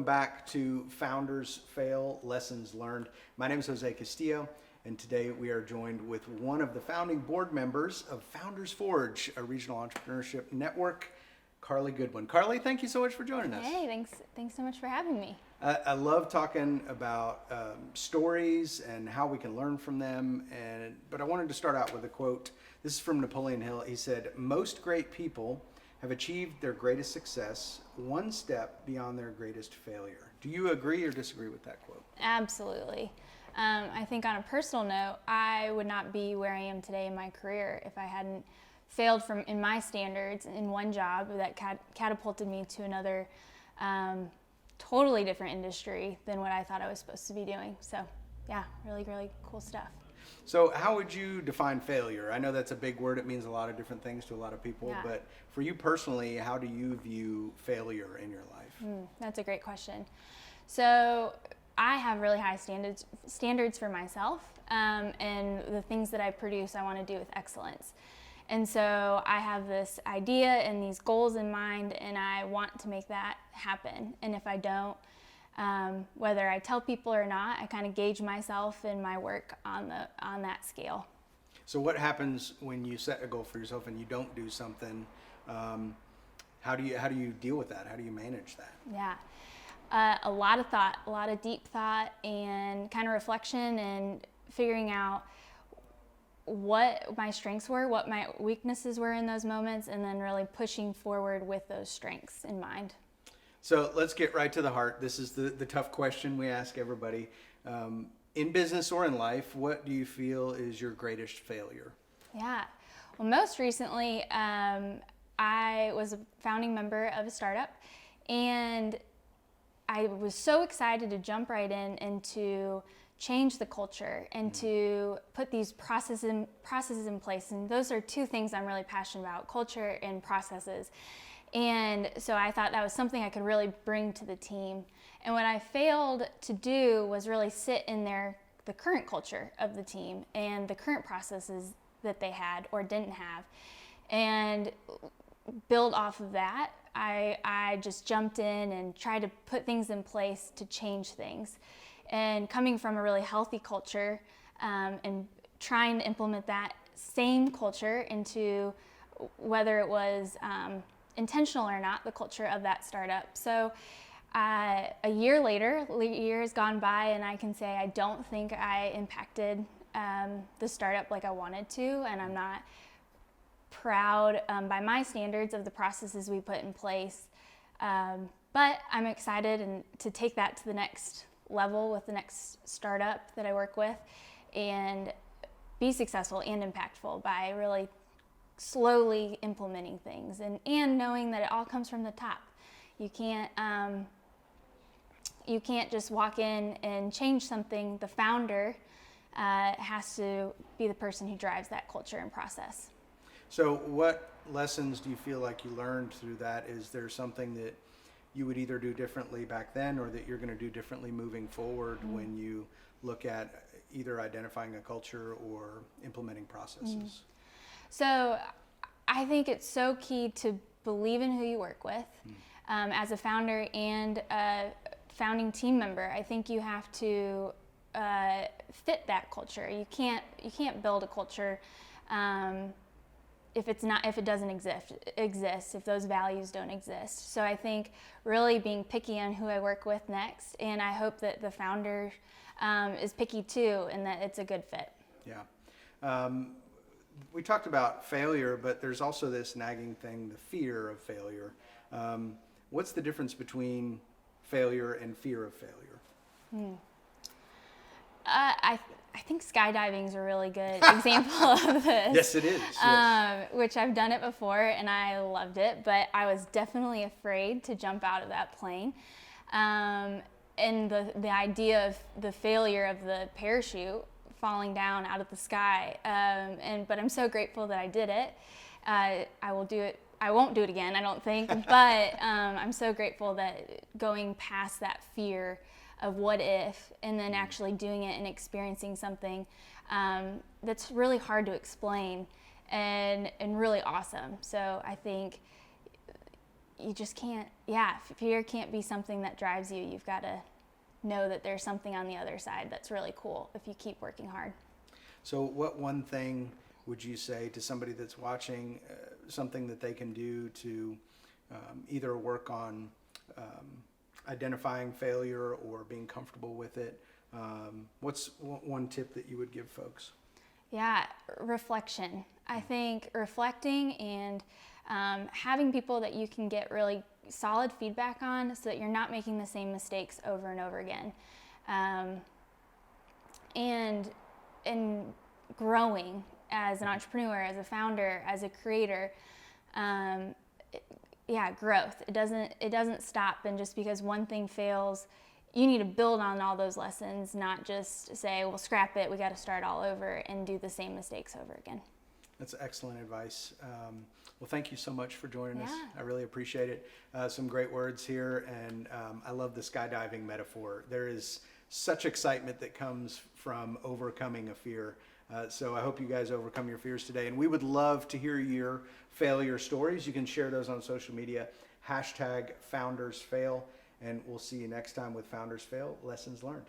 welcome back to Founders Fail, Lessons Learned. My name is Jose Castillo, and today we are joined with one of the founding board members of FoundersForge, a regional entrepreneurship network, Karlee Goodwin. Karlee, thank you so much for joining us. Hey, thanks so much for having me. I love talking about stories and how we can learn from them, but I wanted to start out with a quote. This is from Napoleon Hill. He said, "Most great people have achieved their greatest success one step beyond their greatest failure." Do you agree or disagree with that quote? Absolutely. I think on a personal note, I would not be where I am today in my career if I hadn't failed in my standards in one job that catapulted me to another totally different industry than what I thought I was supposed to be doing. So yeah, really, really cool stuff. So how would you define failure? I know that's a big word. It means a lot of different things to a lot of people. Yeah. But for you personally, how do you view failure in your life? That's a great question. So I have really high standards for myself, and the things that I produce, I want to do with excellence. And so I have this idea and these goals in mind, and I want to make that happen. And if I don't, whether I tell people or not, I kind of gauge myself and my work on that scale. So what happens when you set a goal for yourself and you don't do something? How do you deal with that? How do you manage that? Yeah, a lot of thought, a lot of deep thought, and kind of reflection, and figuring out what my strengths were, what my weaknesses were in those moments, and then really pushing forward with those strengths in mind. So let's get right to the heart. This is the tough question we ask everybody. In business or in life, what do you feel is your greatest failure? Yeah, well, most recently, I was a founding member of a startup, and I was so excited to jump right in and to change the culture and to put these processes in place. And those are two things I'm really passionate about, culture and processes. And so I thought that was something I could really bring to the team. And what I failed to do was really sit in the current culture of the team and the current processes that they had or didn't have, and build off of that. I just jumped in and tried to put things in place to change things. And coming from a really healthy culture, and trying to implement that same culture into whether it was intentional or not, the culture of that startup. So a year later, years gone by, and I can say I don't think I impacted the startup like I wanted to, and I'm not proud by my standards of the processes we put in place. But I'm excited to take that to the next level with the next startup that I work with, and be successful and impactful by really slowly implementing things and knowing that it all comes from the top. You can't just walk in and change something. The founder has to be the person who drives that culture and process. So what lessons do you feel like you learned through that? Is there something that you would either do differently back then or that you're going to do differently moving forward when you look at either identifying a culture or implementing processes? So I think it's so key to believe in who you work with. As a founder and a founding team member, I think you have to fit that culture. You can't build a culture if it doesn't exist, if those values don't exist. So I think really being picky on who I work with next, and I hope that the founder is picky too, and that it's a good fit. Yeah. We talked about failure, but there's also this nagging thing, the fear of failure. What's the difference between failure and fear of failure? I think skydiving is a really good example of this. Yes, it is. Yes. Which I've done it before and I loved it, but I was definitely afraid to jump out of that plane. And the idea of the failure of the parachute falling down out of the sky. But I'm so grateful that I did it. I will do it. I won't do it again, I don't think, but I'm so grateful that going past that fear of what if, and then actually doing it and experiencing something that's really hard to explain and really awesome. So I think you just can't, yeah, fear can't be something that drives you. You've got to know that there's something on the other side that's really cool if you keep working hard. So what one thing would you say to somebody that's watching, something that they can do to either work on identifying failure or being comfortable with it? What's one tip that you would give folks? Yeah, reflection. I think reflecting and having people that you can get really solid feedback on so that you're not making the same mistakes over and over again. And growing as an entrepreneur, as a founder, as a creator, growth. It doesn't stop, and just because one thing fails, you need to build on all those lessons, not just say, well, scrap it, we got to start all over and do the same mistakes over again. That's excellent advice. Well, thank you so much for joining us. Yeah. I really appreciate it. Some great words here, and I love the skydiving metaphor. There is such excitement that comes from overcoming a fear. So I hope you guys overcome your fears today. And we would love to hear your failure stories. You can share those on social media, #FoundersFail. And we'll see you next time with Founders Fail Lessons Learned.